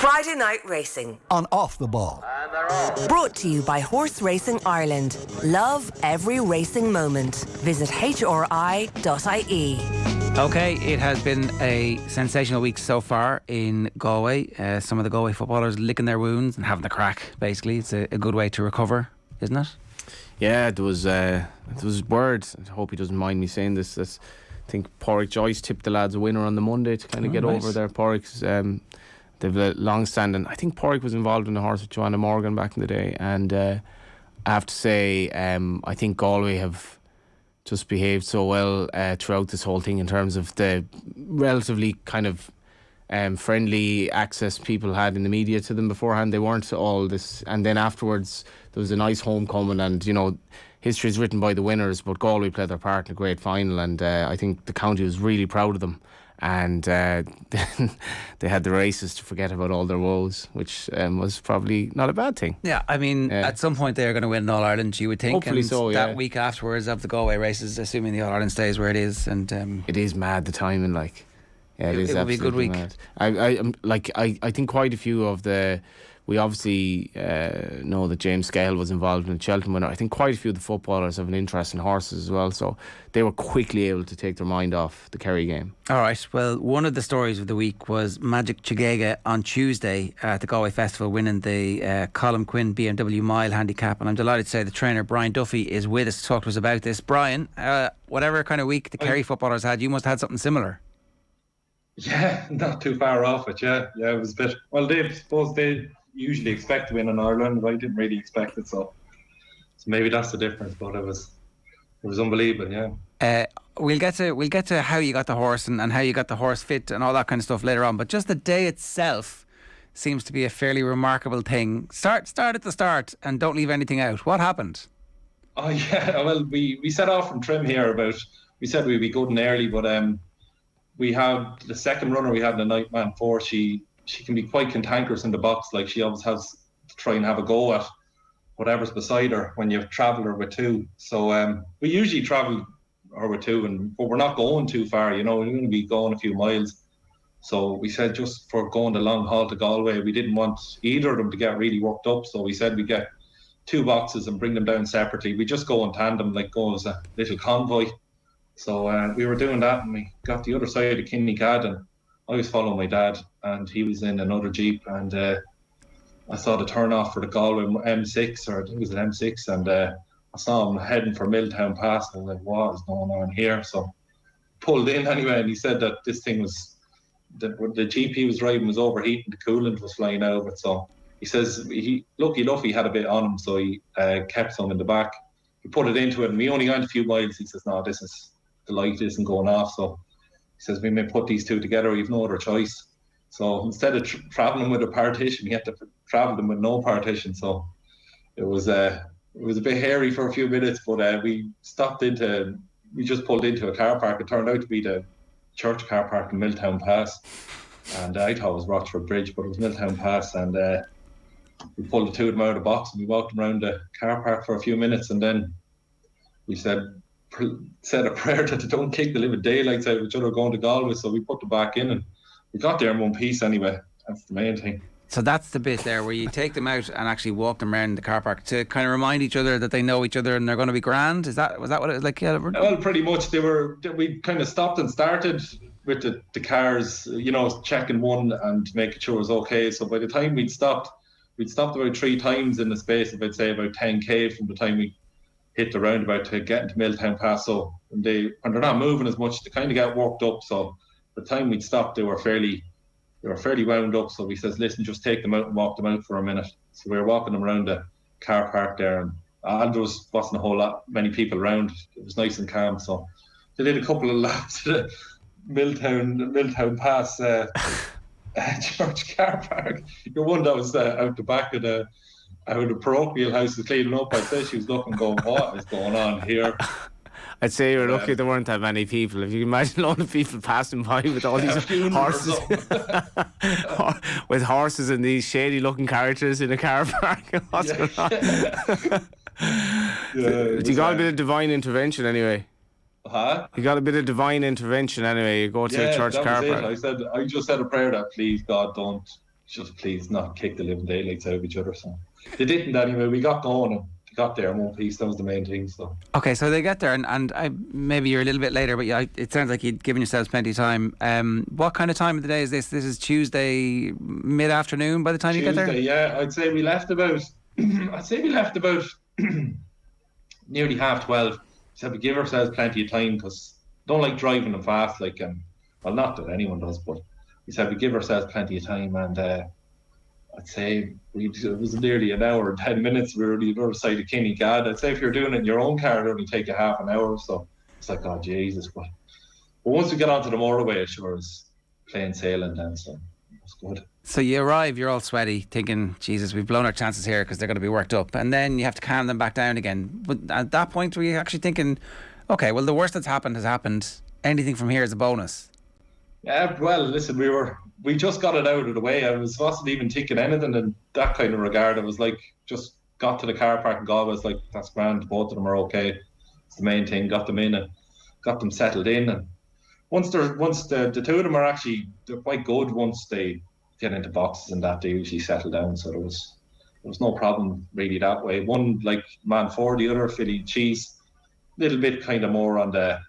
Friday Night Racing on Off the Ball. Brought to you by Horse Racing Ireland. Love every racing moment. Visit hri.ie. OK, it has been a sensational week so far in Galway. Some of the Galway footballers licking their wounds and having the crack, basically. It's a good way to recover, isn't it? Yeah, there was words. I hope he doesn't mind me saying this. I think Pádraig Joyce tipped the lads a winner on the Monday to kind of get over there. Pádraig's they've a long-standing. I think Pádraig was involved in the horse with Joanna Morgan back in the day, and I have to say, I think Galway have just behaved so well throughout this whole thing in terms of the relatively kind of friendly access people had in the media to them beforehand. They weren't all this, and then afterwards there was a nice homecoming, and you know, history is written by the winners, but Galway played their part in a great final, and I think the county was really proud of them. And then they had the races to forget about all their woes, which was probably not a bad thing. Yeah, I mean, at some point they're going to win All Ireland, you would think. Hopefully and so, yeah. That week afterwards of the Galway races, assuming the All Ireland stays where it is, and it is mad, the timing. Like, yeah, it will be a good week. Mad. I think quite a few of the. We obviously know that James Scale was involved in the Cheltenham winner. I think quite a few of the footballers have an interest in horses as well, so they were quickly able to take their mind off the Kerry game. Alright, well, one of the stories of the week was Magic Chegaga on Tuesday at the Galway Festival, winning the Colin Quinn BMW Mile Handicap, and I'm delighted to say the trainer Brian Duffy is with us to talk to us about this. Brian, whatever kind of week the Kerry footballers had, you must have had something similar. Yeah, not too far off it. Yeah, it was a bit. Well, they usually expect to win in Ireland, but I didn't really expect it, so maybe that's the difference. But it was unbelievable. Yeah. We'll get to how you got the horse and how you got the horse fit and all that kind of stuff later on. But just the day itself seems to be a fairly remarkable thing. Start at the start and don't leave anything out. What happened? Oh yeah, well we set off from Trim here we said we'd be good and early, but we had the second runner we had in the night man 4. She can be quite cantankerous in the box. Like, she always has to try and have a go at whatever's beside her when you've travelled her with 2. So we usually travel her with 2, but we're not going too far, you know, we're going to be going a few miles. So we said, just for going the long haul to Galway, we didn't want either of them to get really worked up. So we said we get 2 boxes and bring them down separately. We just go in tandem, like go as a little convoy. So we were doing that, and we got the other side of Kinnegad, and I was following my dad, and he was in another Jeep, and I saw the turn off for the Galway M6, or I think it was an M6, and I saw him heading for Milltown Pass, and I was like, what is going on here? So pulled in anyway, and he said that this thing was, the Jeep he was driving was overheating, the coolant was flying out of it. So he says, lucky enough he had a bit on him, so he kept some in the back. He put it into it, and we only went a few miles. He says, no, the light isn't going off, so he says, we may put these 2 together, we've no other choice. So instead of travelling with a partition, we had to travel them with no partition. So it was a bit hairy for a few minutes, but we just pulled into a car park. It turned out to be the church car park in Milltown Pass. And I thought it was Rochford Bridge, but it was Milltown Pass. And we pulled the 2 of them out of the box, and we walked around the car park for a few minutes, and then we said a prayer that they don't kick the living daylights out of each other going to Galway. So we put them back in, and we got there in one piece anyway. That's the main thing. So that's the bit there where you take them out and actually walk them around the car park to kind of remind each other that they know each other and they're going to be grand. Was that what it was like? Yeah, well, pretty much. We kind of stopped and started with the cars, you know, checking one and making sure it was okay. So by the time we'd stopped about 3 times in the space of, I'd say, about 10k from the time we hit the roundabout to get into Milltown Pass. So when they're not moving as much, they kind of get worked up. So the time we'd stopped, they were fairly wound up. So we says, listen, just take them out and walk them out for a minute. So we were walking them around the car park there, and there wasn't a whole lot many people around. It was nice and calm. So they did a couple of laps to the Milltown Pass church car park. Your one that was out the back of the parochial house was cleaning up. I'd say she was looking, going, what is going on here? I'd say you're lucky there weren't that many people. If you can imagine all the people passing by with all these horses with horses and these shady looking characters in a car park. What's going on? You got a bit of divine intervention anyway. Huh? You got a bit of divine intervention anyway. You go to a church car park. I just said a prayer that, please God, don't just please not kick the living daylights out of each other. So they didn't anyway. We got going and got there in one piece. That was the main thing. So Okay, so they get there, and maybe you're a little bit later, but it sounds like you'd given yourselves plenty of time. What kind of time of the day is this? This is Tuesday mid-afternoon by the time you get there? Yeah, I'd say we left about nearly 12:30. So we give ourselves plenty of time because don't like driving them fast, well, not that anyone does, but we said we give ourselves plenty of time, and I'd say it was nearly an hour and 10 minutes. We were on the other side of Kinnegad. I'd say if you're doing it in your own car, it only take you half an hour. So it's like, oh Jesus! But once we get onto the motorway, it sure is plain sailing then. So it's good. So you arrive, you're all sweaty, thinking, Jesus, we've blown our chances here because they're going to be worked up, and then you have to calm them back down again. But at that point, were you actually thinking, okay, well, the worst that's happened has happened. Anything from here is a bonus? Yeah, well, listen, we just got it out of the way. I wasn't even thinking anything in that kind of regard. I was like, just got to the car park in Galway. I was like, that's grand. Both of them are okay. It's the main thing. Got them in and got them settled in. And once the two of them are they're quite good. Once they get into boxes and that, they usually settle down. So there was no problem really that way. One like man 4, the other filly Cheese, a little bit kind of more on the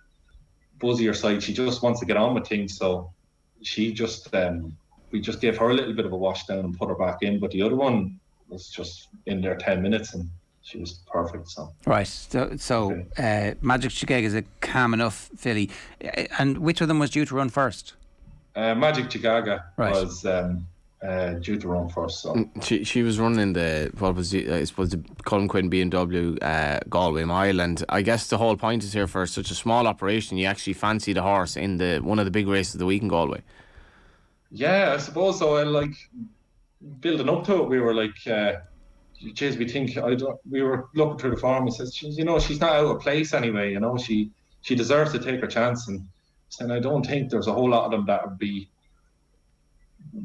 buzzier side. She just wants to get on with things, so she just we just gave her a little bit of a wash down and put her back in, but the other one was just in there 10 minutes and she was perfect. So right, so okay. Magic Chegaga is a calm enough filly, and which of them was due to run first? Magic Chegaga right. was due to run first. So she was running the Colin Quinn BMW Galway Mile, and I guess the whole point is here, for such a small operation, you actually fancy the horse in one of the big races of the week in Galway. Yeah, I suppose so. I like building up to it. We were like, geez, we were looking through the form and says, she's not out of place anyway. She deserves to take her chance, and I don't think there's a whole lot of them that would be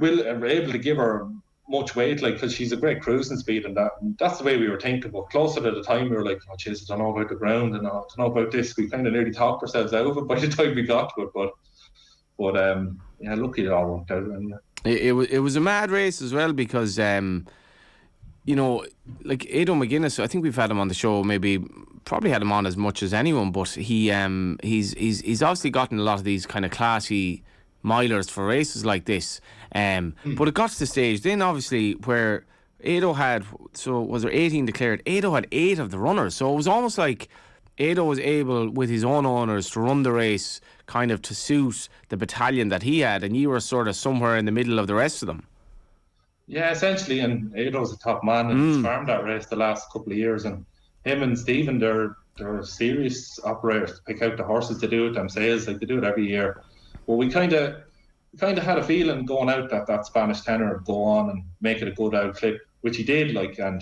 able to give her much weight, because she's a great cruising speed, and that's the way we were thinking. But closer to the time, we were like, oh jeez, I don't know about the ground, and I don't know about this. We kind of nearly talked ourselves out of it by the time we got to it, but yeah, luckily it all worked out. And it was a mad race as well, because like Aido McGuinness, I think we've had him on the show, probably had him on as much as anyone, but he's obviously gotten a lot of these kind of classy milers for races like this, but it got to the stage then obviously where Aido had, so was there 18 declared, Aido had 8 of the runners, so it was almost like Aido was able with his own owners to run the race kind of to suit the battalion that he had, and you were sort of somewhere in the middle of the rest of them. Yeah, essentially, and Aido's a top man and he's farmed that race the last couple of years, and him and Stephen, they're serious operators to pick out the horses to do it themselves, like they do it every year. Well, we kind of had a feeling going out that Spanish tenor would go on and make it a good outfit, which he did, and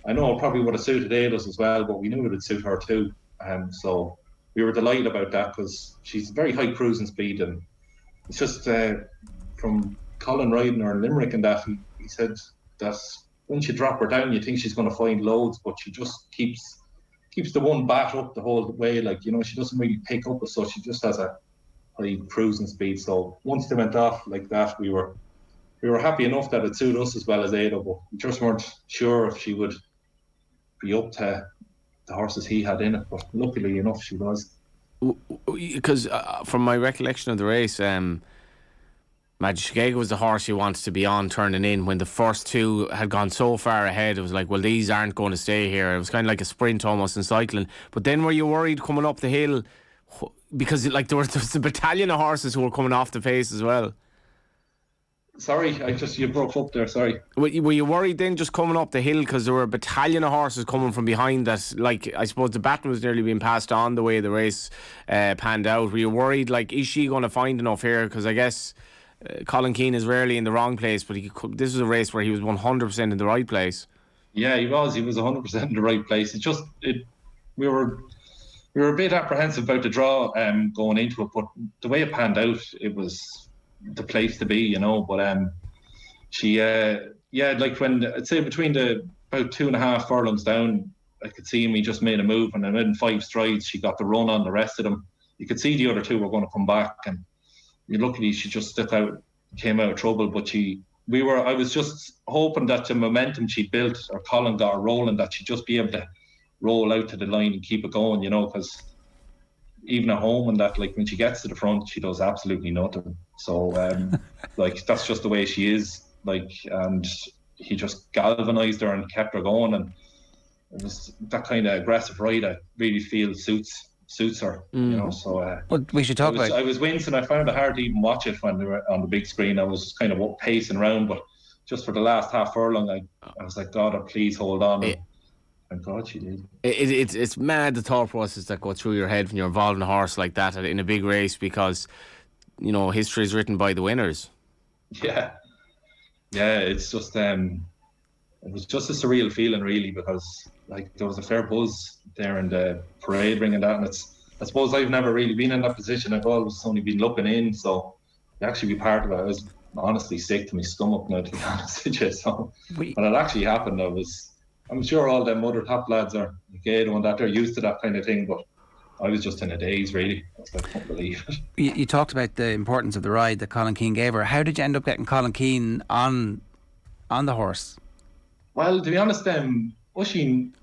I know it probably would have suited Aido's as well, but we knew it would suit her too. And so we were delighted about that, because she's very high cruising speed, and it's just from Colin riding her in Limerick and that, he said that once you drop her down, you think she's going to find loads, but she just keeps the one bat up the whole way. She doesn't really pick up as such. She just has a high cruising speed. So once they went off like that, we were happy enough that it suited us as well as Aido, but we just weren't sure if she would be up to the horses he had in it. But luckily enough, she was. Because from my recollection of the race, Magic Chegaga was the horse you wanted to be on turning in. When the first two had gone so far ahead, it was like, well, these aren't going to stay here. It was kind of like a sprint almost in cycling. But then were you worried coming up the hill? Because there was a battalion of horses who were coming off the pace as well. Sorry, you broke up there, sorry. Were you worried then just coming up the hill, because there were a battalion of horses coming from behind that, I suppose the baton was nearly being passed on the way the race panned out. Were you worried, is she going to find enough here? Because I guess Colin Keane is rarely in the wrong place, but this was a race where he was 100% in the right place. Yeah, he was 100% in the right place. It's just, we were a bit apprehensive about the draw going into it, but the way it panned out, it was the place to be, but she when I'd say between the about 2.5 furlongs down, I could see he just made a move, and then in 5 strides she got the run on the rest of them. You could see the other two were going to come back, and luckily she just stepped out, came out of trouble, but she I was just hoping that the momentum she built, or Colin got her rolling, that she'd just be able to roll out to the line and keep it going, because even at home and that, like when she gets to the front, she does absolutely nothing. So like that's just the way she is. Like, and he just galvanised her and kept her going, and it was that kind of aggressive ride I really feel suits her. So but we should talk about. I was wincing. I found it hard to even watch it when we were on the big screen. I was kind of pacing around, but just for the last half furlong, I was like, God, please hold on. And God, she did. It's mad, the thought process that go through your head when you're involved in a horse like that in a big race, because history is written by the winners. Yeah, it's just it was just a surreal feeling, really, because like there was a fair buzz there in the parade ring and that, and I suppose I've never really been in that position. I've always only been looking in, so to actually be part of it, I was honestly sick to my stomach now, to be honest with you. So when it actually happened, I'm sure all them other top lads are Gado and that, they're used to that kind of thing, but I was just in a daze, really. I couldn't believe it. You talked about the importance of the ride that Colin Keane gave her. How did you end up getting Colin Keane on the horse? Well, to be honest, Oisin,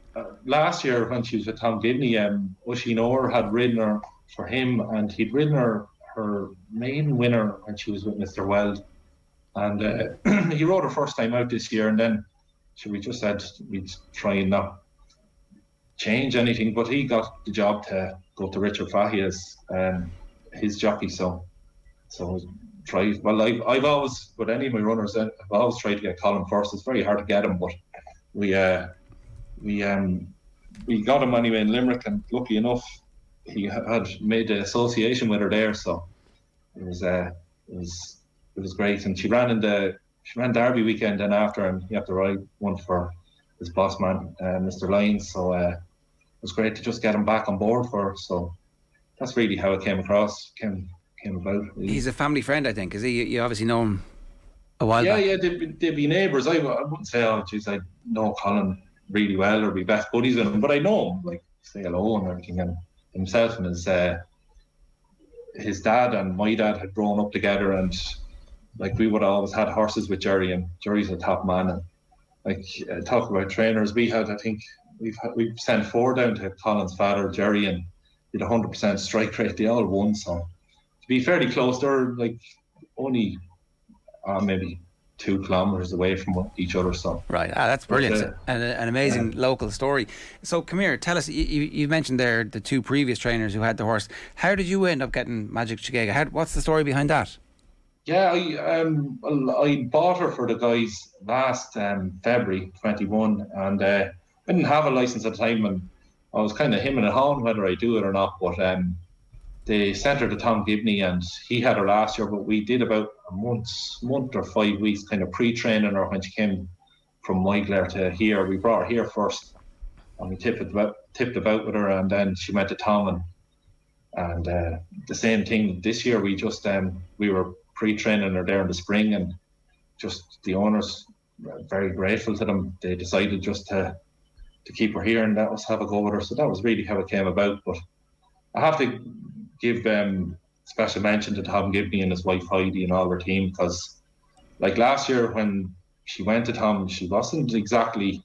last year when she was with Tom Gibney, Oisin Orr had ridden her for him, and he'd ridden her maiden winner when she was with Mr. Weld. And he rode her first time out this year, and then we just said we'd try and not change anything, but he got the job to go to Richard Fahey as his jockey. So try. Well, I've always, with any of my runners, I've always tried to get Colin first. It's very hard to get him, but we got him anyway in Limerick, and luckily enough, he had made the association with her there. So it was great, and she ran Derby weekend then after, and he had to ride one for his boss man, Mr. Lyons. So it was great to just get him back on board for her. So that's really how it came about. He's a family friend, I think. Is he? You obviously know him a while back. Yeah, they'd be neighbours. I wouldn't say, I know Colin really well or be best buddies with him, but I know him, like say hello and everything. And himself and his dad and my dad had grown up together, and like we would always had horses with Jerry, and Jerry's a top man. And like talk about trainers, we sent 4 down to Colin's father, Jerry, and did 100% strike rate. They all won, so to be fairly close, they're like only maybe 2 kilometres away from each other. So right, that's brilliant. An amazing local story. So come here, tell us. You mentioned there the 2 previous trainers who had the horse. How did you end up getting Magic Chegaga? What's the story behind that? Yeah, I bought her for the guys last February 21, and I didn't have a license at the time, and I was kind of hemming and hawing whether I do it or not. But they sent her to Tom Gibney, and he had her last year. But we did about a month or 5 weeks kind of pre-training her when she came from Moyglare to here. We brought her here first, and we tipped about with her, and then she went to Tom, and the same thing this year. We just we were pre-training her there in the spring, and just the owners were very grateful to them. They decided just to keep her here and let us have a go with her. So that was really how it came about. But I have to give special mention to Tom Gibney and his wife Heidi and all their team, because like last year when she went to Tom, she wasn't exactly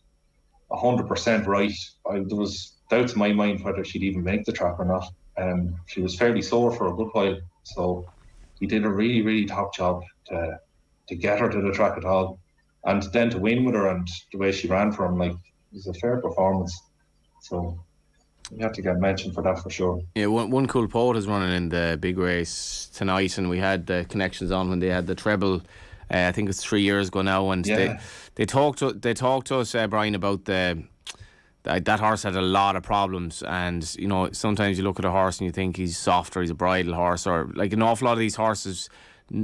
100% right. There was doubts in my mind whether she'd even make the track or not. She was fairly sore for a good while, so he did a really, really top job to get her to the track at all, and then to win with her, and the way she ran for him, like, it was a fair performance. So we have to get mentioned for that for sure. Yeah, one cool poet is running in the big race tonight, and we had the connections on when they had the treble. I think it's 3 years ago now, and they talked to us, Brian, about that horse had a lot of problems, and sometimes you look at a horse and you think he's soft or he's a bridle horse, or like an awful lot of these horses,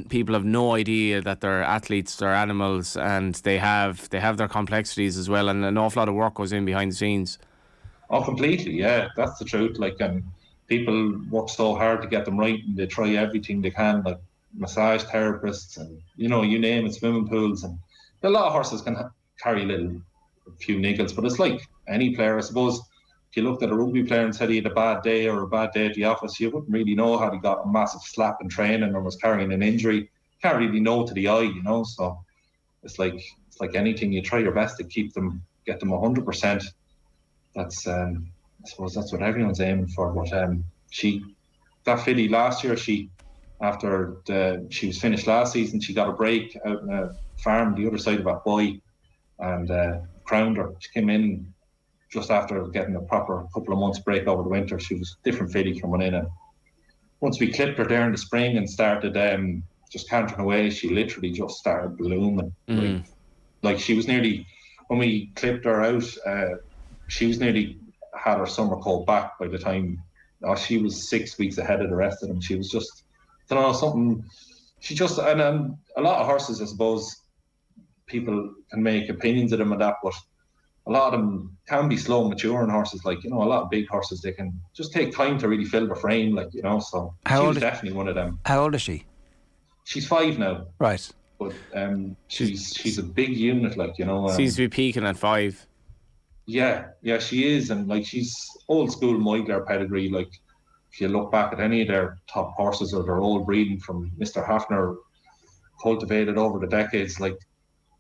people have no idea that they're athletes, they're animals, and they have their complexities as well, and an awful lot of work goes in behind the scenes. Oh, completely, yeah, that's the truth. Like, people work so hard to get them right, and they try everything they can, like massage therapists and you name it, swimming pools, and a lot of horses can carry a few niggles, but it's like any player, I suppose. If you looked at a rugby player and said he had a bad day or a bad day at the office, you wouldn't really know how he got a massive slap in training or was carrying an injury. You can't really know to the eye, So it's like anything. You try your best to get them 100%. That's I suppose that's what everyone's aiming for. But that filly last year, after she was finished last season, she got a break out in a farm the other side of Atboy, and crowned her. She came in just after getting a proper couple of months break over the winter. She was a different filly coming in, and once we clipped her there in the spring and started just cantering away, she literally just started blooming. Like she was nearly, when we clipped her out, she was nearly had her summer coat back by the time. She was 6 weeks ahead of the rest of them. She was just, I don't know, something. She just, and a lot of horses, I suppose, people can make opinions of them and that, but a lot of them can be slow maturing horses. Like, a lot of big horses, they can just take time to really fill the frame, like, so she was definitely one of them. How old is she? She's 5 now. Right. But she's a big unit, like, Seems to be peaking at 5. Yeah, she is, and like she's old school Moidler pedigree. Like if you look back at any of their top horses or their old breeding from Mr. Hafner, cultivated over the decades, like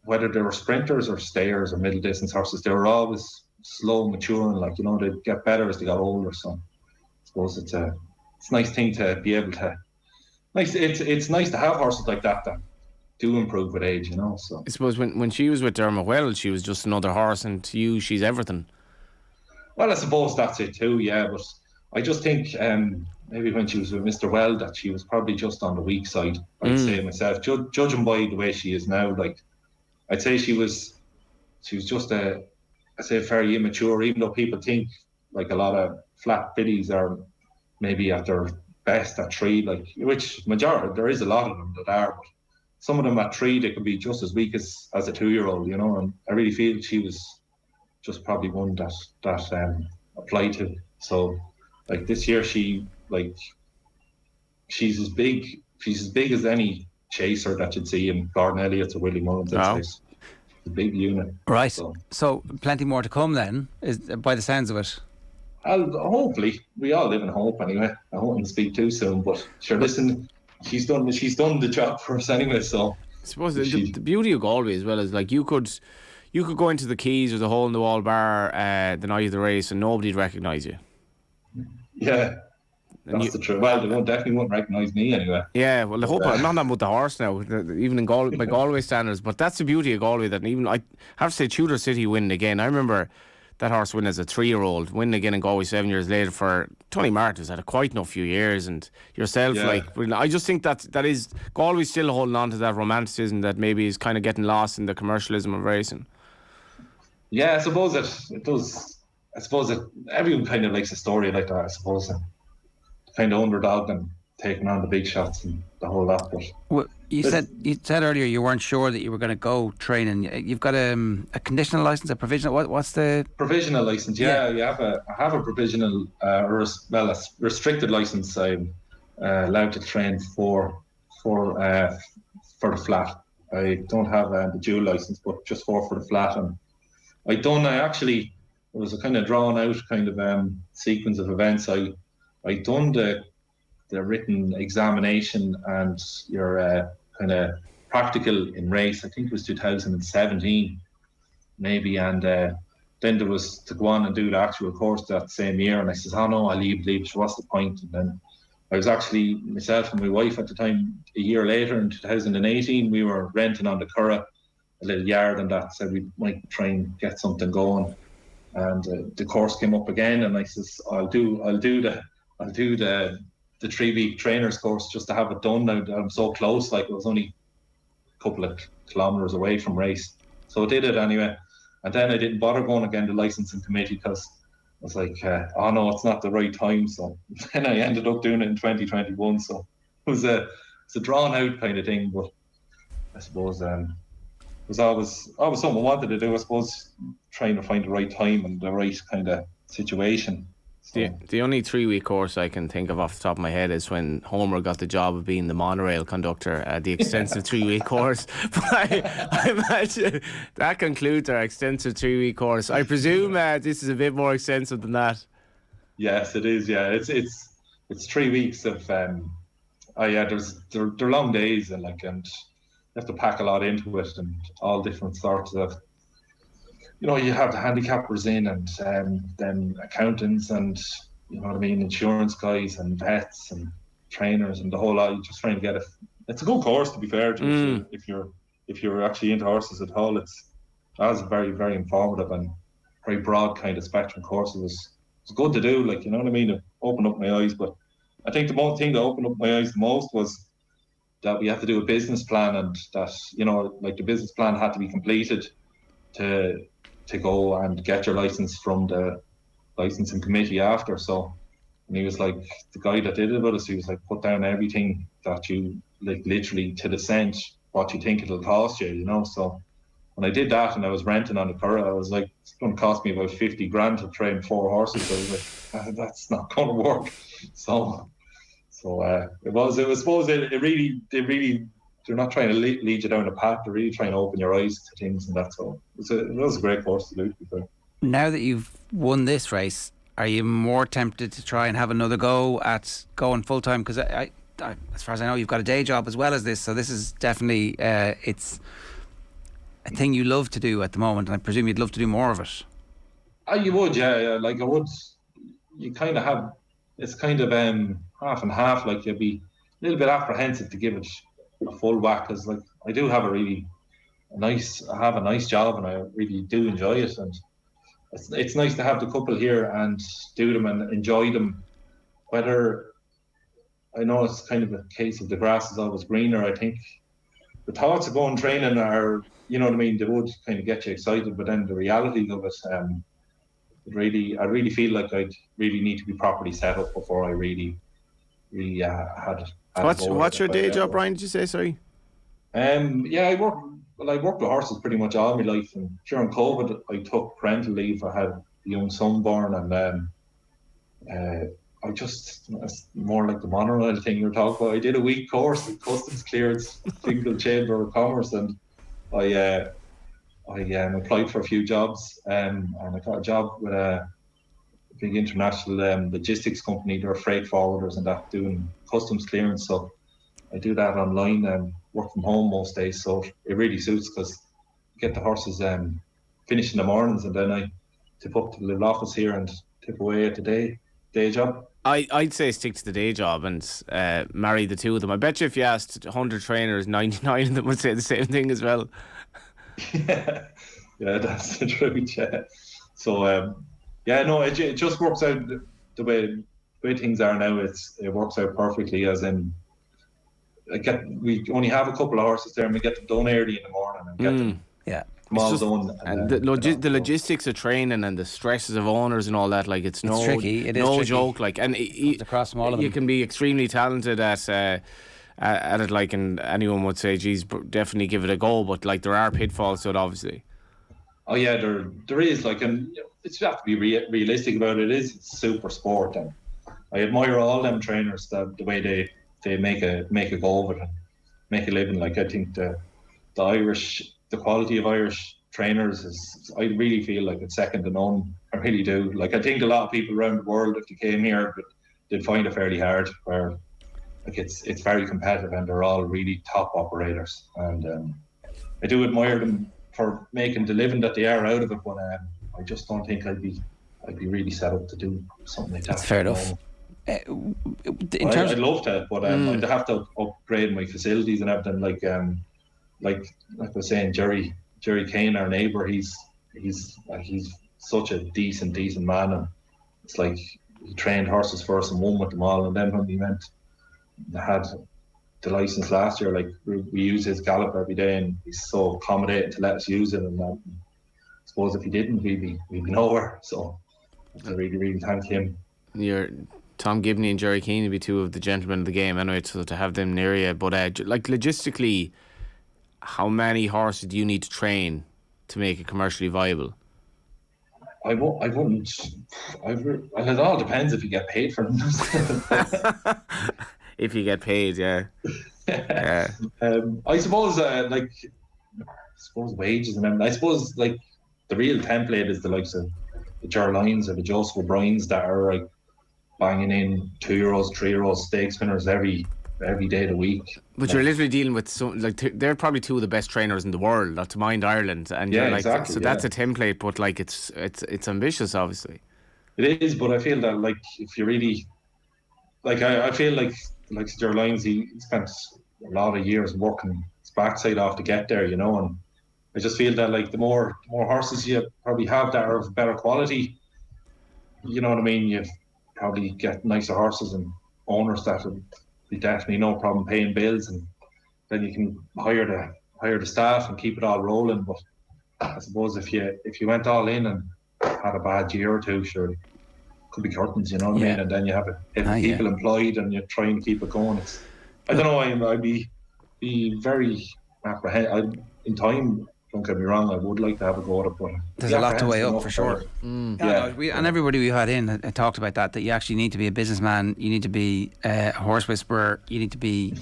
whether they were sprinters or stayers or middle distance horses, they were always slow maturing. Like they'd get better as they got older. So I suppose it's a nice thing to be able to. It's nice to have horses like that do improve with age, So I suppose when she was with Dermot Well, she was just another horse, and to you, she's everything. Well, I suppose that's it too, yeah. But I just think maybe when she was with Mr. Well, that she was probably just on the weak side. I'd say myself, judging by the way she is now, like I'd say she was just I'd say very immature. Even though people think like a lot of flat fillies are maybe at their best at 3, like which majority there is a lot of them that are. But some of them at 3, they could be just as weak as a 2-year-old, and I really feel she was just probably one that applied to. So, like this year, she's as big as any chaser that you'd see in Gordon Elliott's or Willie Mullins. It's a big unit. Right. So plenty more to come then, is by the sounds of it. Hopefully, we all live in hope anyway. I won't speak too soon, but sure, listen. She's done the job for us anyway. So I suppose the beauty of Galway as well is like you could go into the Keys or the hole in the wall bar the night of the race and nobody'd recognise you. Yeah, that's the truth. Well, they definitely won't recognise me anyway. Yeah, well, I hope I'm not about the horse now, even in Galway by Galway standards. But that's the beauty of Galway, that even I have to say Tudor City winning again. I remember that horse win as a 3-year-old, winning again in Galway 7 years later for Tony Martin's had quite enough few years, and yourself, I just think that is Galway still holding on to that romanticism that maybe is kind of getting lost in the commercialism of racing. Yeah, I suppose it does. I suppose that everyone kind of likes a story like that. I suppose kind of underdog and taking on the big shots and the whole lot. But well, you said earlier you weren't sure that you were going to go training. You've got a conditional license, a provisional. What's the provisional license? Yeah. I have a provisional, a restricted license. I'm allowed to train for the flat. I don't have the dual license, but just for the flat. And it was a kind of drawn out kind of sequence of events. I done the written examination and your kind of practical in race. I think it was 2017 maybe, and then there was to go on and do the actual course that same year, and I says, oh no, I'll leave, so what's the point? And then I was actually, myself and my wife at the time, a year later in 2018, we were renting on the Curragh, a little yard, and that said we might try and get something going. And the course came up again, and I says, I'll do the 3-week trainers course just to have it done now that I'm so close. Like, it was only a couple of kilometres away from race, so I did it anyway. And then I didn't bother going again to licensing committee because I was like, oh no, it's not the right time. So then I ended up doing it in 2021. So it was it's a drawn out kind of thing, but I suppose it was always something I wanted to do. I suppose trying to find the right time and the right kind of situation. The only 3-week course I can think of off the top of my head is when Homer got the job of being the monorail conductor at the extensive 3-week course. But I imagine that concludes our extensive 3-week course. I presume this is a bit more extensive than that. Yes, it is. Yeah, it's 3 weeks of they're long days and have to pack a lot into it, and all different sorts of, you have the handicappers in, and then accountants, and you know what I mean, insurance guys and vets and trainers and the whole lot. You're just trying to get it. It's a good course, to be fair to you. If you're actually into horses at all, it's very, very informative and very broad kind of spectrum course. It's good to do, like, you know what I mean. It opened up my eyes, but I think the thing that opened up my eyes the most was that we had to do a business plan, and that, like, the business plan had to be completed to go and get your license from the licensing committee after. So, and he was like, the guy that did it with us, he was like, put down everything that you, like, literally to the cent, what you think it'll cost you, So when I did that, and I was renting on the Curragh, I was like, it's going to cost me about 50 grand to train 4 horses. I was like, that's not going to work. So it was. I suppose it really, they're not trying to lead you down a path. They're really trying to open your eyes to things, and that's all. It was a great course to do, to be fair. Now that you've won this race, are you more tempted to try and have another go at going full time? Because I, as far as I know, you've got a day job as well as this, so this is definitely it's a thing you love to do at the moment, and I presume you'd love to do more of it. You would, yeah. Like, I would. You kind of have. It's kind of half and half. Like, you'd be a little bit apprehensive to give it a full whack, because, like, I do have I have a nice job, and I really do enjoy it, and it's nice to have the couple here and do them and enjoy them. Whether, I know it's kind of a case of the grass is always greener. I think the thoughts of going training are, you know what I mean, they would kind of get you excited, but then the reality of it, I really feel like I'd really need to be properly set up before I really had What's your day job, Brian? Did you say? Sorry. I worked with horses pretty much all my life, and during COVID I took parental leave. I had a young son born, and I just, it's more like the monorail thing you're talking about. I did a week course in customs clearance, Fingal Chamber of Commerce, and I applied for a few jobs, and I got a job with a big international logistics company. They're freight forwarders and that, doing customs clearance. So I do that online and work from home most days. So it really suits, because I get the horses finished in the mornings, and then I tip up to the little office here and tip away at the day job. I'd say stick to the day job and marry the two of them. I bet you if you asked 100 trainers, 99 of them would say the same thing as well. Yeah, that's the truth. Yeah. So it just works out the way things are now. It works out perfectly, as in we only have a couple of horses there, and we get them done early in the morning and get them. Yeah. All done, and the logistics of traiaining and the stresses of owners and all that, like, it's tricky. It is no tricky. joke. Like, and across from all of them. You can be extremely talented at it, like, and anyone would say, geez, definitely give it a go, but, like, there are pitfalls to it, obviously. Oh yeah, there is, like, and it's, you have to be realistic about it. It is super sport, and I admire all them trainers, the way they make a go of it and make a living. Like, I think the quality of Irish trainers is, I really feel like it's second to none. I really do. Like, I think a lot of people around the world, if they came here, they'd find it fairly hard, where, like, it's very competitive, and they're all really top operators, and I do admire them for making the living that they are out of it, but I just don't think I'd be really set up to do something like that. That's fair enough. I'd love to, but I'd have to upgrade my facilities and everything. Like I was saying, Jerry Kane, our neighbour, he's such a decent man, and it's like he trained horses for us and won with them all. And then when we went, had the license last year, like, we use his gallop every day, and he's so accommodating to let us use it. And I suppose if he didn't, we'd be nowhere. So I really thank him. Tom Gibney and Jerry Keane would be two of the gentlemen of the game anyway, so to have them near you. But like, logistically, how many horses do you need to train to make it commercially viable? I wouldn't. It all depends if you get paid for them. If you get paid, yeah. Yeah. I suppose, wages and everything. I suppose, like, the real template is the likes of the Gerlines or the Joseph O'Briens that are, like, banging in 2 euros, 3 euros stake spinners every every day of the week. But you're literally dealing with they're probably two of the best trainers in the world, not to mind Ireland, and you're like, exactly. So that's a template, but like it's ambitious, obviously. It is, but I feel that like if you really like, I feel like Ger Lyons, he spent a lot of years working his backside off to get there, and I just feel that like the more horses you probably have that are of better quality, you know what I mean, you probably get nicer horses and owners that will be definitely no problem paying bills, and then you can hire the staff and keep it all rolling. But I suppose if you went all in and had a bad year or two, sure, could be curtains, you know what I mean, and then you have people employed and you're trying to keep it going. I don't know, I'd be very apprehensive in time. Don't get me wrong, I would like to have a go at it, but there's a lot to weigh up for sure. And everybody we had in talked about that you actually need to be a businessman, you need to be a horse whisperer, you need to be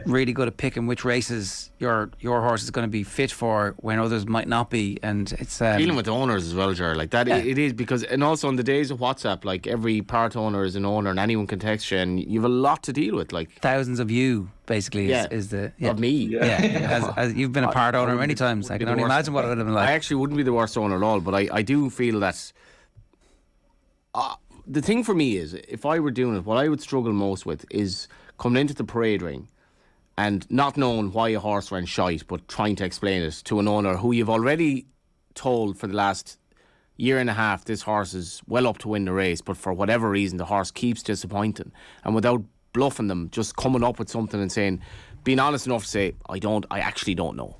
really good at picking which races your horse is going to be fit for when others might not be, and it's dealing with owners as well, Ger, like that. It is, because, and also on the days of WhatsApp, like every part owner is an owner and anyone can text you, and you have a lot to deal with, like thousands of you basically is the of me. As you've been a part owner many times, I can only imagine what it would have been like. I actually wouldn't be the worst owner at all, but I do feel that the thing for me is, if I were doing it, what I would struggle most with is coming into the parade ring and not knowing why a horse ran shite, but trying to explain it to an owner who you've already told for the last year and a half this horse is well up to win the race, but for whatever reason the horse keeps disappointing, and without bluffing them, just coming up with something and saying, being honest enough to say, I actually don't know.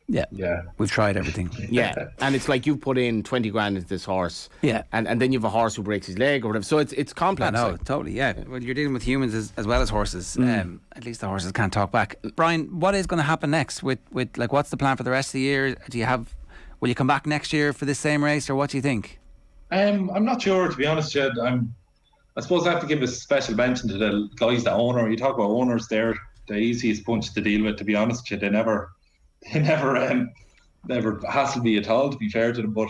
Yeah. We've tried everything. Yeah. And it's like you put in 20 grand into this horse. Yeah. And then you have a horse who breaks his leg or whatever. So it's complex. No, totally, yeah. Well, you're dealing with humans as well as horses. At least the horses can't talk back. Brian, what is going to happen next with like, what's the plan for the rest of the year? Will you come back next year for this same race, or what do you think? I'm not sure, to be honest, Jed. I suppose I have to give a special mention to the guys that own her. You talk about owners, they're the easiest bunch to deal with, to be honest. They never hassled me at all, to be fair to them. But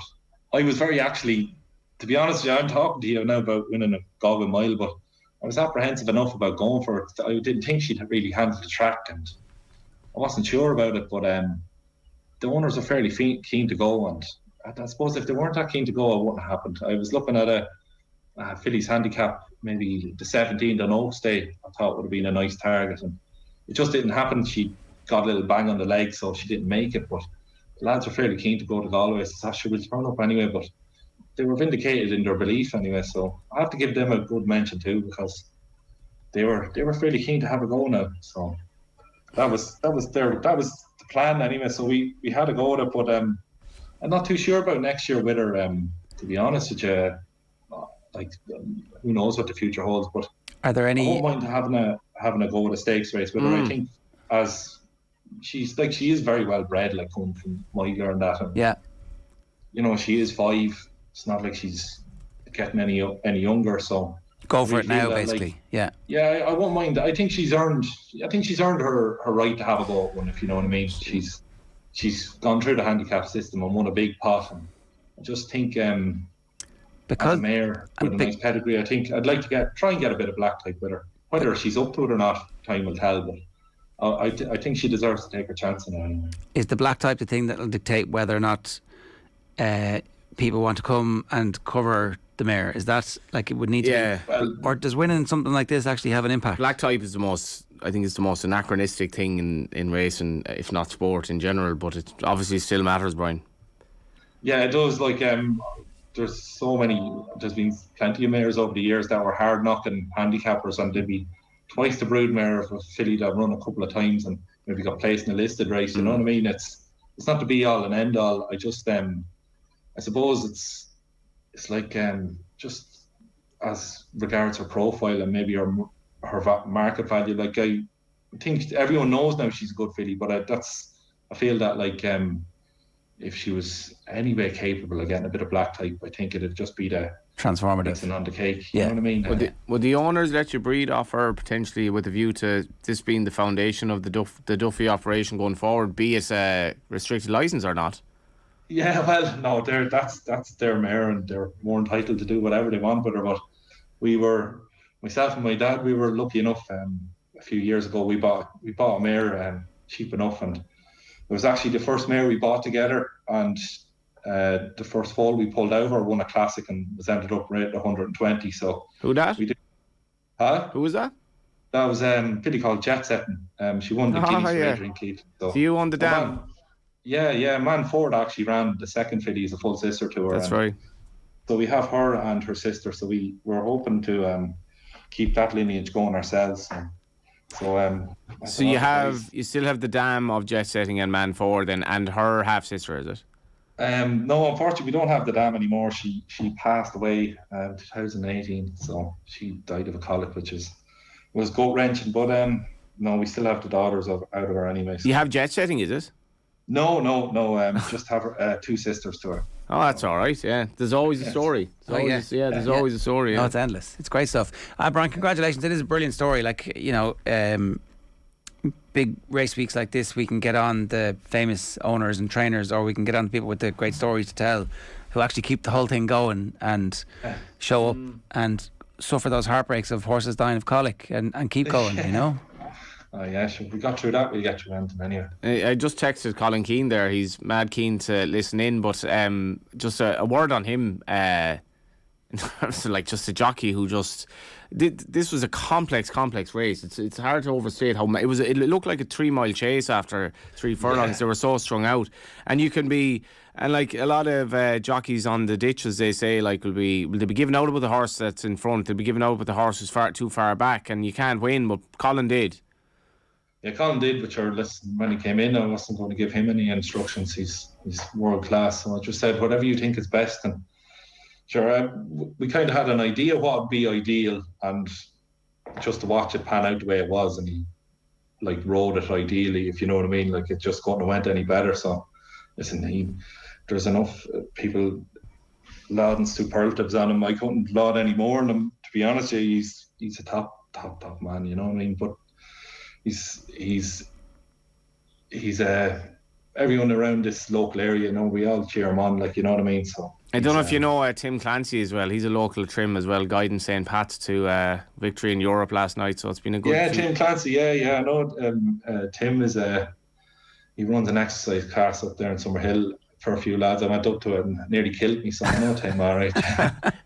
I was very, actually, to be honest, I'm talking to you now about winning a Galway mile, but I was apprehensive enough about going for it. I didn't think she'd really handle the track, and I wasn't sure about it. But the owners are fairly keen to go, and I suppose if they weren't that keen to go, it wouldn't have happened. I was looking at a filly's handicap, maybe the 17th on Oaks Day. I thought would have been a nice target, and it just didn't happen. She got a little bang on the leg, so she didn't make it. But the lads are fairly keen to go to Galway, so she will turn up anyway. But they were vindicated in their belief anyway, so I have to give them a good mention too, because they were fairly keen to have a go now. So that was the plan anyway. So we had a go at it, but I'm not too sure about next year with her. To be honest with you, who knows what the future holds? But are there any? I won't mind having a go at a stakes race with her. I think as she is very well bred, like coming from Miler and that. And, she is 5. It's not like she's getting any younger. So go for it now, basically. Yeah, I won't mind. I think she's earned her right to have a go at one, if you know what I mean. She's gone through the handicap system and won a big pot, and I just think because as a mare with a nice pedigree, I think I'd like to try and get a bit of black type with her. Whether she's up to it or not, time will tell. But I think she deserves to take her chance in it anyway. Is the black type the thing that will dictate whether or not people want to come and cover the mare? Is that like it would need to be, or does winning something like this actually have an impact? Black type is the most anachronistic thing in racing, if not sport in general, but it obviously still matters, Brian. Yeah, it does. Like there's been plenty of mares over the years that were hard knocking handicappers, and they'd be twice the brood mare of a filly that run a couple of times and maybe got placed in a listed race. You know what I mean? It's not the be all and end all. I just I suppose it's like just as regards her profile and maybe her market value. Like I think everyone knows now she's a good filly, but I feel that like if she was anyway capable of getting a bit of black type, I think it'd just be the transformative icing on the cake. You know what I mean? Would the owners let you breed off her potentially with a view to this being the foundation of the Duffy operation going forward, be it a restricted licence or not? Yeah, well, no, that's their mare, and they're more entitled to do whatever they want with her. But myself and my dad, we were lucky enough. A few years ago, we bought a mare cheap enough, and it was actually the first mare we bought together. And the first fall we pulled out of her won a classic and was ended up right at 120. So who that? We did. Huh? Who was that? That was filly called Jet Setting. She won the Guineas for Adrian Keith. So you won the dam. Man Ford actually ran the second filly as a full sister to her. That's right. So we have her and her sister. So we're hoping to keep that lineage going ourselves. So you still have the dam of Jet Setting and Man Ford and her half sister, is it? No, unfortunately, we don't have the dam anymore. She passed away in 2018, so she died of a colic, which was gut wrenching. But no, we still have the daughters out of her anyway. So. You have Jet Setting, is it? No. Just have her, two sisters to her. Oh, that's all right. Yeah, there's always a story. There's always a story. Yeah. No, it's endless. It's great stuff. Brian, congratulations. It is a brilliant story. Like, you know, big race weeks like this, we can get on the famous owners and trainers, or we can get on the people with the great stories to tell, who actually keep the whole thing going and show up and suffer those heartbreaks of horses dying of colic and keep going, you know. Oh yeah, sure. We got through that, we'll get through anything anyway. I just texted Colin Keane there. He's mad keen to listen in, but just a word on him. Like, just a jockey who just this was a complex race. It's hard to overstate how it looked like a 3 mile chase after 3 furlongs. Yeah. They were so strung out, and you can be, and like a lot of jockeys on the ditch, as they say, like will they be giving out with the horse that's in front? They'll be giving out with the horse who's too far back, and you can't win. But Colin did. Yeah, Colin did, but listen, when he came in, I wasn't going to give him any instructions. He's world class. So I just said, whatever you think is best. And sure, we kind of had an idea what would be ideal, and just to watch it pan out the way it was, and he like rode it ideally, if you know what I mean. Like, it just couldn't have went any better. So listen, there's enough people lauding superlatives on him. I couldn't laud any more on him, to be honest with you. He's a top man, you know what I mean. But he's everyone around this local area, you know, we all cheer him on, like, you know what I mean. So I don't know if you know Tim Clancy as well. He's a local trim as well, guiding St. Pat's to victory in Europe last night. So it's been a good. Tim Clancy, yeah. I know Tim is he runs an exercise class up there in Summerhill for a few lads. I went up to it and nearly killed me, so I know Tim all right.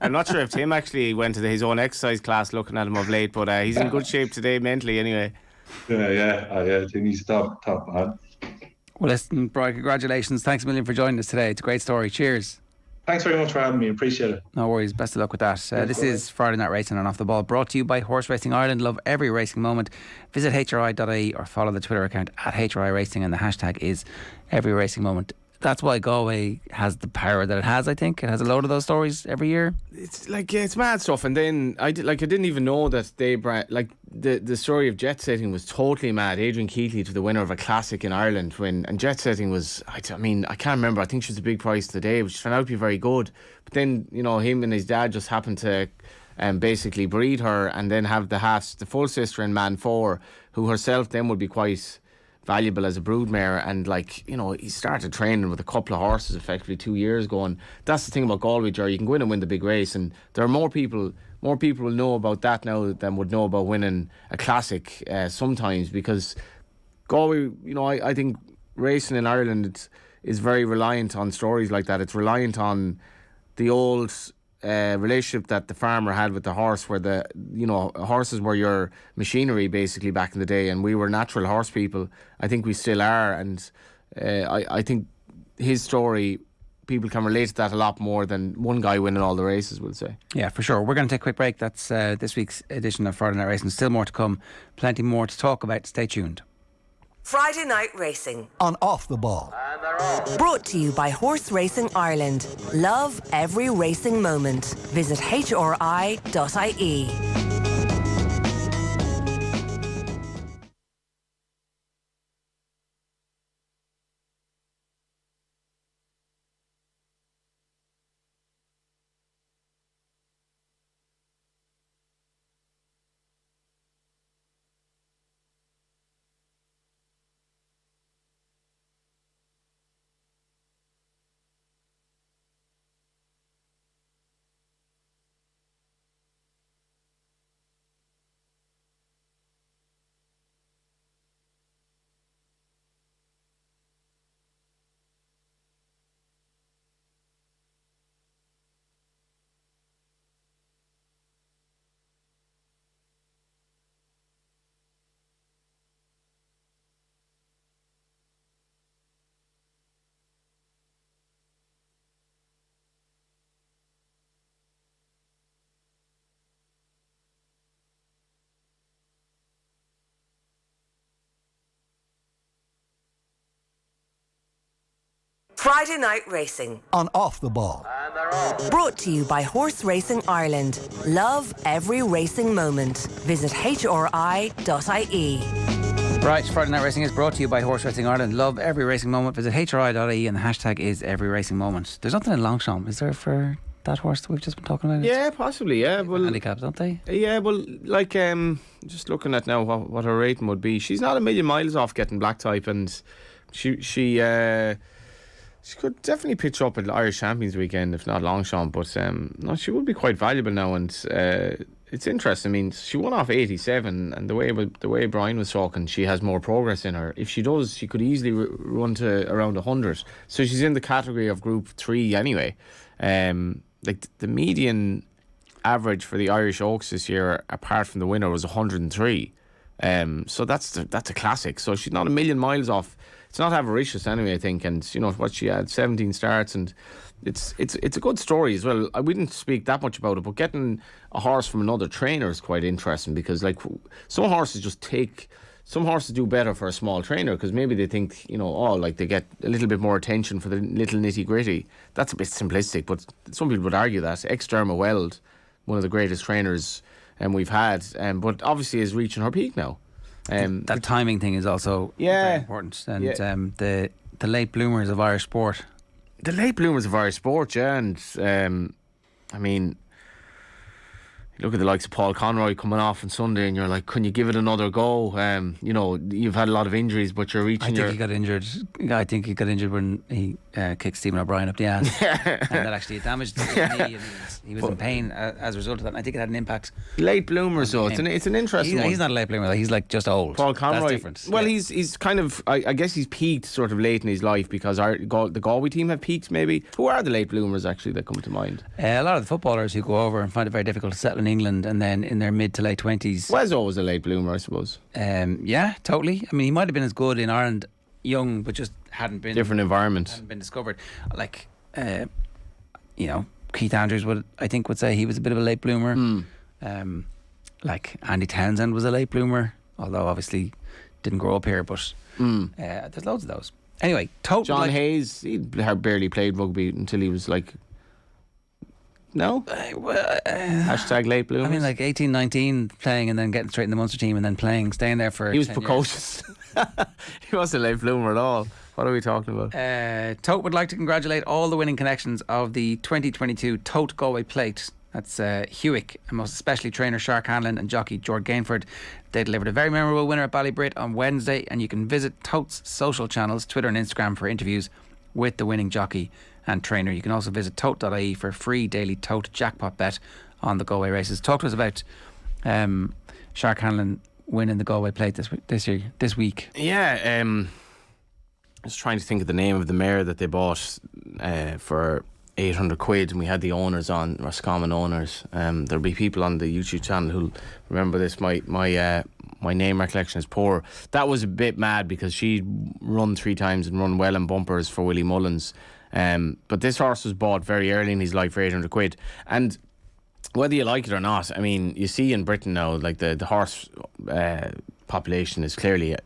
I'm not sure if Tim actually went to his own exercise class looking at him of late, but he's in good shape today mentally anyway. Yeah. Tim, he's top man. Well, listen, Brian, congratulations. Thanks a million for joining us today. It's a great story. Cheers. Thanks very much for having me. Appreciate it. No worries. Best of luck with that. This is Friday Night Racing on Off the Ball, brought to you by Horse Racing Ireland. Love every racing moment. Visit hri.ie or follow the Twitter account at HRI Racing, and the hashtag is every racing moment. That's why Galway has the power that it has. I think it has a load of those stories every year. It's like, it's mad stuff. And then I didn't even know that the story of Jet Setting was totally mad. Adrian Keeley to the winner of a classic in Ireland and Jet Setting was, I can't remember. I think she was a big price today, which turned out to be very good. But then, you know, him and his dad just happened to basically breed her, and then have the full sister in Man 4, who herself then would be quite valuable as a broodmare. And, like, you know, he started training with a couple of horses effectively 2 years ago. And that's the thing about Galway, Jerry. You can go in and win the big race, and there are more people will know about that now than would know about winning a classic sometimes, because Galway, you know, I think racing in Ireland is very reliant on stories like that. It's reliant on the old relationship that the farmer had with the horse, where horses were your machinery basically back in the day, and we were natural horse people. I think we still are, and I think his story, people can relate to that a lot more than one guy winning all the races, we'll say. Yeah, for sure. We're going to take a quick break. That's this week's edition of Friday Night Racing. Still more to come, plenty more to talk about. Stay tuned. Friday Night Racing on Off the Ball. Brought to you by Horse Racing Ireland. Love every racing moment. Visit hri.ie. Friday Night Racing. On Off the Ball. Brought to you by Horse Racing Ireland. Love every racing moment. Visit hri.ie. Right, Friday Night Racing is brought to you by Horse Racing Ireland. Love every racing moment. Visit hri.ie and the hashtag is every racing moment. There's nothing in Longchamp, is there, for that horse that we've just been talking about? Yeah, possibly, yeah. Well, handicaps, don't they? Yeah, well, like, just looking at now what her rating would be, she's not a million miles off getting black type, and she could definitely pitch up at the Irish Champions weekend, if not Longchamp, but no, she would be quite valuable now, and it's interesting. I mean, she won off 87, and the way Brian was talking, she has more progress in her. If she does, she could easily run to around 100. So she's in the category of Group 3 anyway. Like the median average for the Irish Oaks this year, apart from the winner, was 103. So that's a classic. So she's not a million miles off. It's not avaricious anyway, I think. And you know what, she had 17 starts, and it's a good story as well. I wouldn't speak that much about it, but getting a horse from another trainer is quite interesting, because like some horses do better for a small trainer, because maybe they think, you know, like they get a little bit more attention for the little nitty gritty. That's a bit simplistic, but some people would argue that. Ex-Derma Weld, one of the greatest trainers we've had, but obviously is reaching her peak now. That timing thing is also very important, and the late bloomers of Irish sport. The late bloomers of Irish sport, yeah, and I mean, you look at the likes of Paul Conroy coming off on Sunday, and you're like, can you give it another go? You know, you've had a lot of injuries, but you're reaching. I think he got injured when he kicked Stephen O'Brien up the ass, and that actually damaged his knee, and he was in pain as a result of that. And I think it had an impact. Late bloomers, though, it's an interesting one. He's not a late bloomer; he's like just old. Paul Conroy, that's different. Well, he's kind of. I guess he's peaked sort of late in his life, because the Galway team have peaked. Maybe who are the late bloomers actually that come to mind? A lot of the footballers who go over and find it very difficult to settle in England, and then in their mid to late 20s. Wezzo was a late bloomer, I suppose. Yeah, totally. I mean, he might have been as good in Ireland young, but just hadn't been different environment. Hadn't been discovered. Like, you know, Keith Andrews would say he was a bit of a late bloomer. Like Andy Townsend was a late bloomer, although obviously didn't grow up here. But there's loads of those. Anyway, John Hayes, he barely played rugby until he was like. No? Hashtag late bloomers. I mean, like 18, 19 playing, and then getting straight in the Munster team, and then staying there for. He was precocious. He wasn't a late bloomer at all. What are we talking about? Tote would like to congratulate all the winning connections of the 2022 Tote Galway Plate. That's Hewick, and most especially trainer Shark Hanlon and jockey George Gainford. They delivered a very memorable winner at Ballybrit on Wednesday, and you can visit Tote's social channels, Twitter and Instagram, for interviews with the winning jockey and trainer. You can also visit tote.ie for a free daily Tote jackpot bet on the Galway races. Talk to us about Shark Hanlon winning the Galway Plate this week. Yeah, I was trying to think of the name of the mare that they bought for 800 quid, and we had the owners on, Roscommon owners. There'll be people on the YouTube channel who'll remember this. My name recollection is poor. That was a bit mad, because she'd run 3 times and run well in bumpers for Willie Mullins. But this horse was bought very early in his life for 800 quid. And whether you like it or not, I mean, you see in Britain now, like the horse population is clearly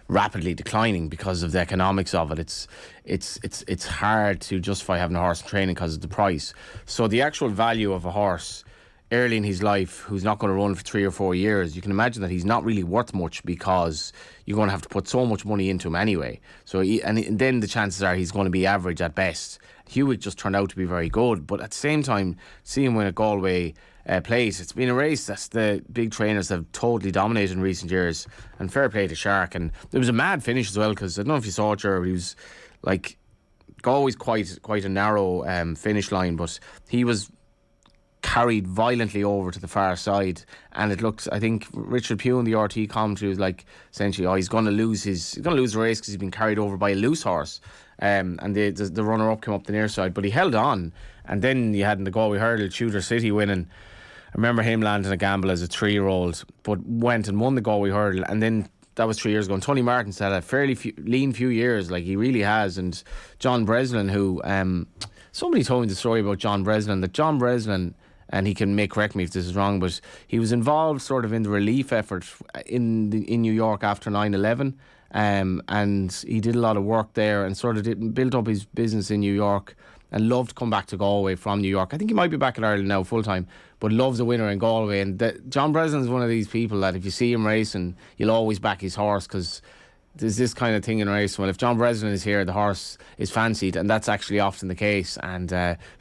rapidly declining because of the economics of it. It's hard to justify having a horse in training because of the price. So the actual value of a horse early in his life who's not going to run for 3 or 4 years, you can imagine that he's not really worth much, because you're going to have to put so much money into him anyway. So and then the chances are he's going to be average at best. Hewitt just turned out to be very good, but at the same time, seeing him win at Galway Plate, it's been a race that's the big trainers have totally dominated in recent years, and fair play to Shark. And there was a mad finish as well, because I don't know if you saw it, he was like, Galway's quite a narrow finish line, but he was carried violently over to the far side, and it looks, I think Richard Pugh in the RT commentary was like, essentially, he's going to lose the race because he's been carried over by a loose horse. And the runner up came up the near side, but he held on. And then you had in the Galway Hurdle Tudor City winning. I remember him landing a gamble as a 3-year-old, but went and won the Galway Hurdle, and then that was 3 years ago. And Tony Martin's had a fairly lean few years, like he really has. And John Breslin, who somebody told me the story about John Breslin, and he can correct me if this is wrong, but he was involved sort of in the relief effort in New York after 9/11, and he did a lot of work there and sort of built up his business in New York, and loved to come back to Galway from New York. I think he might be back in Ireland now full time, but loves a winner in Galway. And John Breslin is one of these people that if you see him racing, you'll always back his horse, because there's this kind of thing in racing. Well, if John Breslin is here, the horse is fancied, and that's actually often the case. And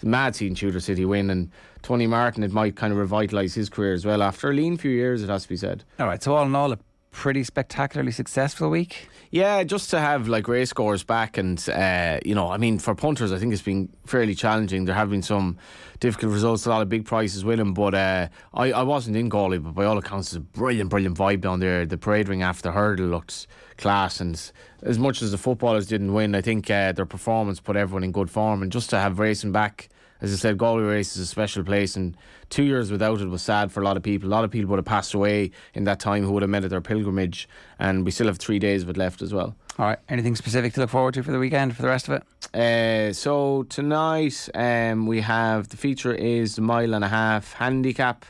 mad seeing Tudor City win, and Tony Martin, it might kind of revitalise his career as well after a lean few years, it has to be said. All right, so all in all, a pretty spectacularly successful week. Yeah, just to have like race scores back, and I mean, for punters, I think it's been fairly challenging. There have been some difficult results, a lot of big prices with him, but I wasn't in Galway, but by all accounts, it's a brilliant vibe down there. The parade ring after the hurdle looked class, and as much as the footballers didn't win, I think their performance put everyone in good form. And just to have racing back, as I said, Galway race is a special place, and 2 years without it was sad for a lot of people. A lot of people would have passed away in that time who would have made it their pilgrimage, and we still have 3 days of it left as well. All right, anything specific to look forward to for the weekend, for the rest of it? So tonight we have, the feature is the 1.5 mile handicap,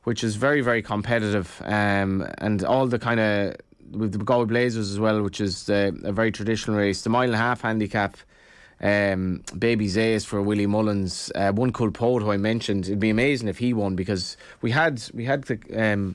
which is very, very competitive, and all the kind of, with the Galway Blazers as well, which is a very traditional race. The 1.5 mile handicap, Baby Zayas for Willie Mullins, One Cool Poet, who I mentioned. It'd be amazing if he won, because we had the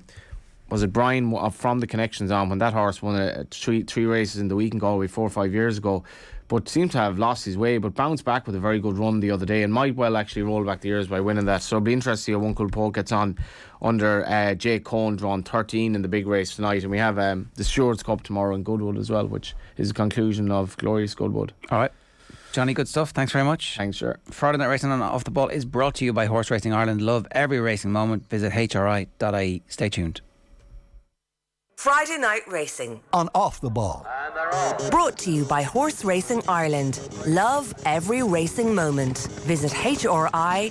was it Brian from the Connections on when that horse won three races in the week in Galway 4 or 5 years ago, but seemed to have lost his way, but bounced back with a very good run the other day, and might well actually roll back the years by winning that. So it'll be interesting to see how One Cool Poet gets on under Jake Cohn, drawn 13 in the big race tonight. And we have the Stewards Cup tomorrow in Goodwood as well, which is the conclusion of glorious Goodwood. All right, Johnny, good stuff. Thanks very much. Thanks, sure. Friday Night Racing on Off the Ball is brought to you by Horse Racing Ireland. Love every racing moment. Visit hri.ie. Stay tuned. Friday Night Racing on Off the Ball. brought to you by Horse Racing Ireland. Love every racing moment. Visit hri.ie.